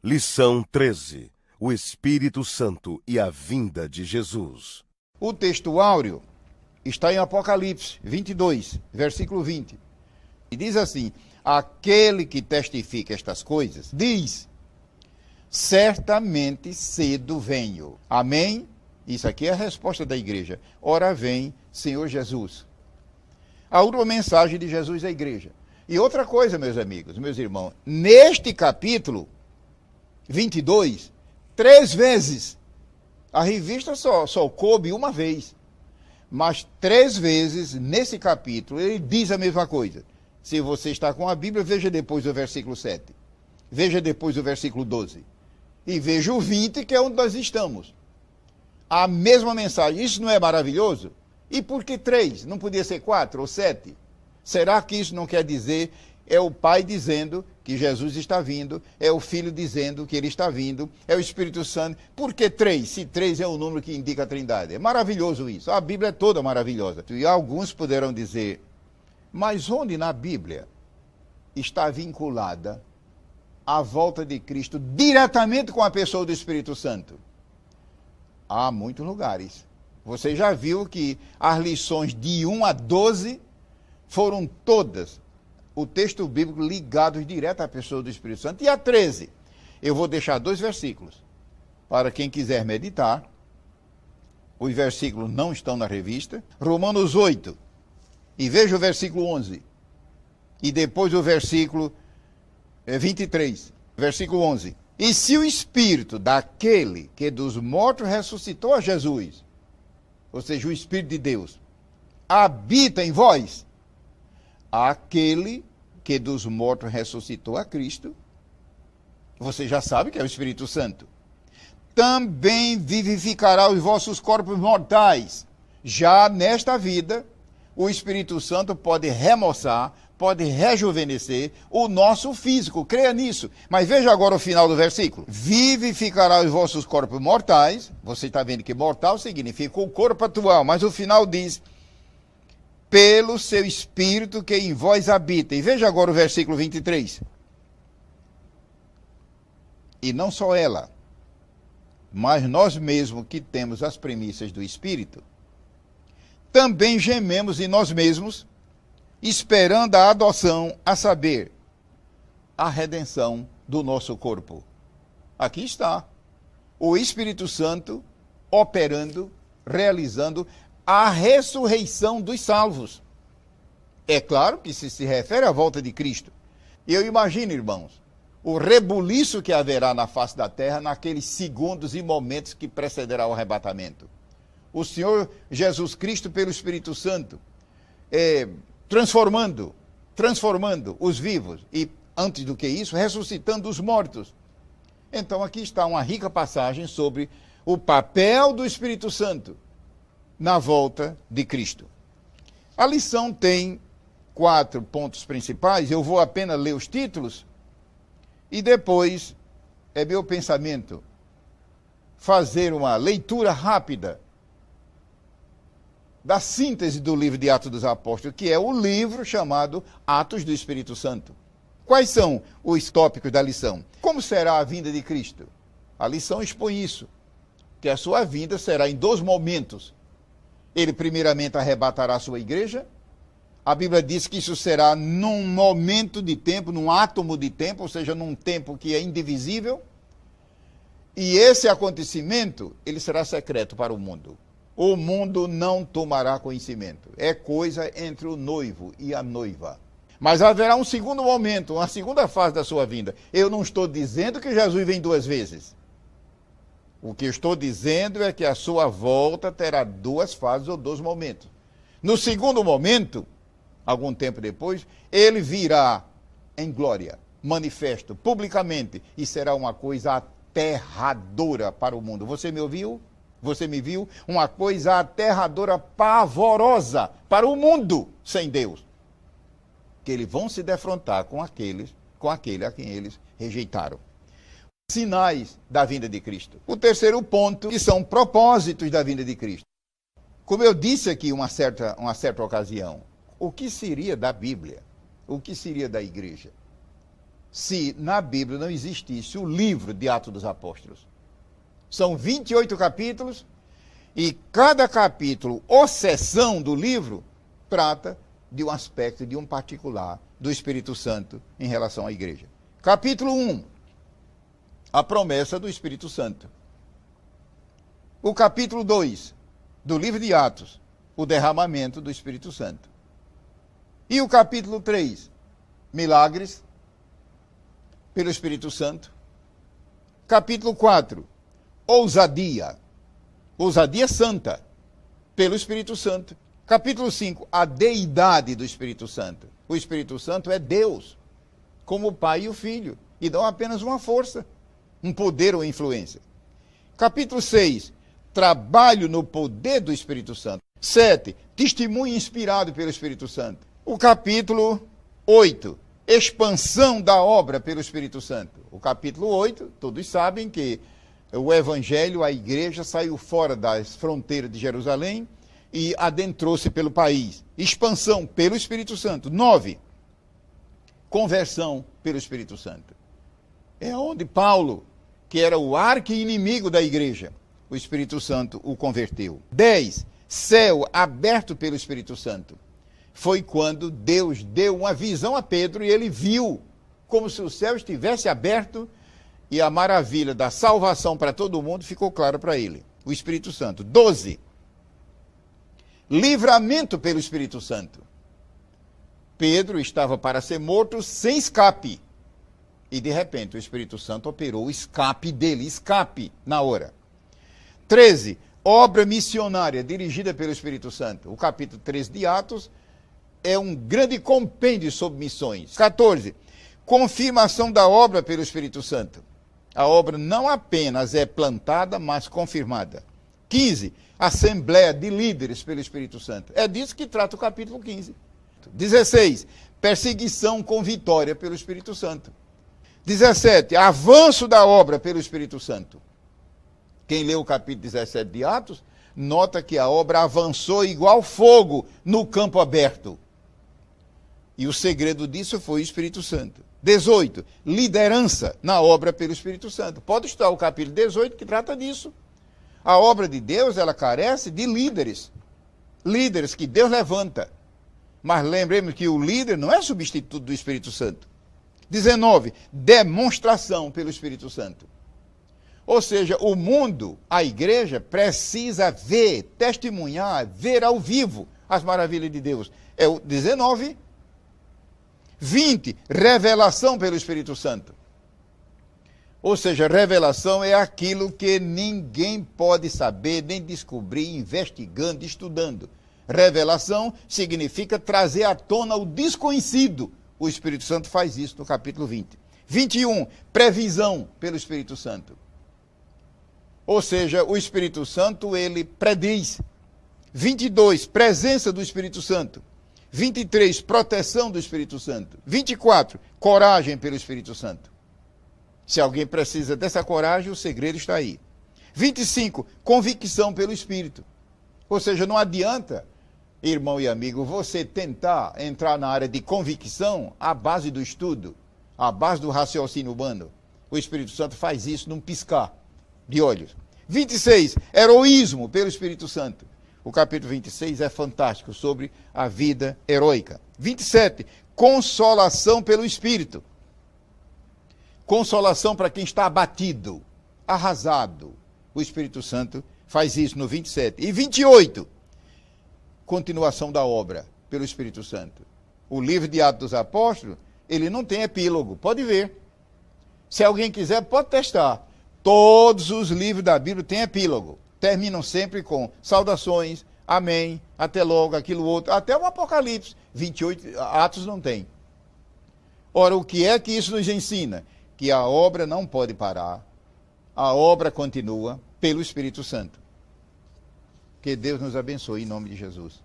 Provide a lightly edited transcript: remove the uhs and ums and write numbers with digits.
Lição 13. O Espírito Santo e a vinda de Jesus. O texto áureo está em Apocalipse 22, versículo 20. E diz assim: aquele que testifica estas coisas, diz, certamente cedo venho. Amém? Isso aqui é a resposta da igreja. Ora vem, Senhor Jesus. A última mensagem de Jesus à igreja. E outra coisa, meus amigos, meus irmãos, neste capítulo 22, 3 vezes, a revista só coube uma vez, mas 3 vezes nesse capítulo ele diz a mesma coisa. Se você está com a Bíblia, veja depois o versículo 7, veja depois o versículo 12, e veja o 20, que é onde nós estamos. A mesma mensagem. Isso não é maravilhoso? E por que 3? Não podia ser 4 ou 7? Será que isso não quer dizer, é o Pai dizendo que Jesus está vindo, é o Filho dizendo que ele está vindo, é o Espírito Santo? Por que 3? Se 3 é o número que indica a Trindade. É maravilhoso isso. A Bíblia é toda maravilhosa. E alguns poderão dizer, mas onde na Bíblia está vinculada a volta de Cristo diretamente com a pessoa do Espírito Santo? Há muitos lugares. Você já viu que as lições de 1 a 12 foram todas o texto bíblico ligados direto à pessoa do Espírito Santo. E a 13, eu vou deixar 2 versículos para quem quiser meditar. Os versículos não estão na revista. Romanos 8, e veja o versículo 11. E depois o versículo 23, versículo 11. E se o Espírito daquele que dos mortos ressuscitou a Jesus, ou seja, o Espírito de Deus, habita em vós, aquele que dos mortos ressuscitou a Cristo, você já sabe que é o Espírito Santo, também vivificará os vossos corpos mortais. Já nesta vida, o Espírito Santo pode remoçar, pode rejuvenescer o nosso físico, creia nisso. Mas veja agora o final do versículo. Vivificará os vossos corpos mortais. Você está vendo que mortal significa o corpo atual, mas o final diz, pelo seu Espírito que em vós habita. E veja agora o versículo 23. E não só ela, mas nós mesmos que temos as premissas do Espírito, também gememos em nós mesmos, esperando a adoção, a saber, a redenção do nosso corpo. Aqui está o Espírito Santo operando, realizando a ressurreição dos salvos. É claro que se refere à volta de Cristo. E eu imagino, irmãos, o rebuliço que haverá na face da terra naqueles segundos e momentos que precederá o arrebatamento. O Senhor Jesus Cristo, pelo Espírito Santo, transformando os vivos e, antes do que isso, ressuscitando os mortos. Então aqui está uma rica passagem sobre o papel do Espírito Santo na volta de Cristo. A lição tem 4 pontos principais, eu vou apenas ler os títulos e depois é meu pensamento fazer uma leitura rápida da síntese do livro de Atos dos Apóstolos, que é o livro chamado Atos do Espírito Santo. Quais são os tópicos da lição? Como será a vinda de Cristo? A lição expõe isso, que a sua vinda será em 2 momentos. Ele primeiramente arrebatará a sua igreja. A Bíblia diz que isso será num momento de tempo, num átomo de tempo, ou seja, num tempo que é indivisível. E esse acontecimento, ele será secreto para o mundo. O mundo não tomará conhecimento. É coisa entre o noivo e a noiva. Mas haverá um segundo momento, uma segunda fase da sua vinda. Eu não estou dizendo que Jesus vem 2 vezes. O que eu estou dizendo é que a sua volta terá 2 fases ou 2 momentos. No segundo momento, algum tempo depois, ele virá em glória, manifesto, publicamente, e será uma coisa aterradora para o mundo. Você me ouviu? Você me viu? Uma coisa aterradora, pavorosa para o mundo sem Deus. Que eles vão se defrontar com aquele a quem eles rejeitaram. Sinais da vinda de Cristo. O terceiro ponto, que são propósitos da vinda de Cristo. Como eu disse aqui uma certa ocasião, o que seria da Bíblia? O que seria da igreja? se na Bíblia não existisse o livro de Atos dos Apóstolos. São 28 capítulos, e cada capítulo ou seção do livro trata de um aspecto, de um particular do Espírito Santo em relação à igreja. Capítulo 1, a promessa do Espírito Santo. O capítulo 2 do livro de Atos, o derramamento do Espírito Santo. E o capítulo 3, milagres pelo Espírito Santo. Capítulo 4, ousadia santa pelo Espírito Santo. Capítulo 5, a deidade do Espírito Santo. O Espírito Santo é Deus, como o Pai e o Filho, e não apenas uma força, um poder ou influência. Capítulo 6, trabalho no poder do Espírito Santo. 7, testemunho inspirado pelo Espírito Santo. O capítulo 8, expansão da obra pelo Espírito Santo. O capítulo 8, todos sabem que o Evangelho, a igreja, saiu fora das fronteiras de Jerusalém e adentrou-se pelo país. Expansão pelo Espírito Santo. 9, conversão pelo Espírito Santo. É onde Paulo, que era o arqui-inimigo da igreja, o Espírito Santo o converteu. 10, céu aberto pelo Espírito Santo. Foi quando Deus deu uma visão a Pedro e ele viu como se o céu estivesse aberto e a maravilha da salvação para todo mundo ficou clara para ele. O Espírito Santo. 12, livramento pelo Espírito Santo. Pedro estava para ser morto sem escape. E de repente o Espírito Santo operou o escape dele, escape na hora. 13, obra missionária dirigida pelo Espírito Santo. O capítulo 13 de Atos é um grande compêndio sobre missões. 14, confirmação da obra pelo Espírito Santo. A obra não apenas é plantada, mas confirmada. 15, assembleia de líderes pelo Espírito Santo. É disso que trata o capítulo 15. 16, perseguição com vitória pelo Espírito Santo. 17, avanço da obra pelo Espírito Santo. Quem lê o capítulo 17 de Atos, nota que a obra avançou igual fogo no campo aberto. E o segredo disso foi o Espírito Santo. 18, liderança na obra pelo Espírito Santo. Pode estudar o capítulo 18 que trata disso. A obra de Deus, ela carece de líderes. Líderes que Deus levanta. Mas lembremos que o líder não é substituto do Espírito Santo. 19, demonstração pelo Espírito Santo. Ou seja, o mundo, a igreja, precisa ver, testemunhar, ver ao vivo as maravilhas de Deus. É o 19. 20, revelação pelo Espírito Santo. Ou seja, revelação é aquilo que ninguém pode saber, nem descobrir, investigando, estudando. Revelação significa trazer à tona o desconhecido. O Espírito Santo faz isso no capítulo 20. 21, previsão pelo Espírito Santo. Ou seja, o Espírito Santo, ele prediz. 22, presença do Espírito Santo. 23, proteção do Espírito Santo. 24, coragem pelo Espírito Santo. Se alguém precisa dessa coragem, o segredo está aí. 25, convicção pelo Espírito. Ou seja, não adianta, irmão e amigo, você tentar entrar na área de convicção à base do estudo, à base do raciocínio humano. O Espírito Santo faz isso num piscar de olhos. 26, heroísmo pelo Espírito Santo. O capítulo 26 é fantástico sobre a vida heróica. 27, consolação pelo Espírito. Consolação para quem está abatido, arrasado. O Espírito Santo faz isso no 27. E 28, continuação da obra pelo Espírito Santo. O livro de Atos dos Apóstolos, ele não tem epílogo, pode ver. Se alguém quiser, pode testar. Todos os livros da Bíblia têm epílogo. Terminam sempre com saudações, amém, até logo, aquilo outro, até o Apocalipse. 28, Atos não tem. Ora, o que é que isso nos ensina? Que a obra não pode parar, a obra continua pelo Espírito Santo. Que Deus nos abençoe em nome de Jesus.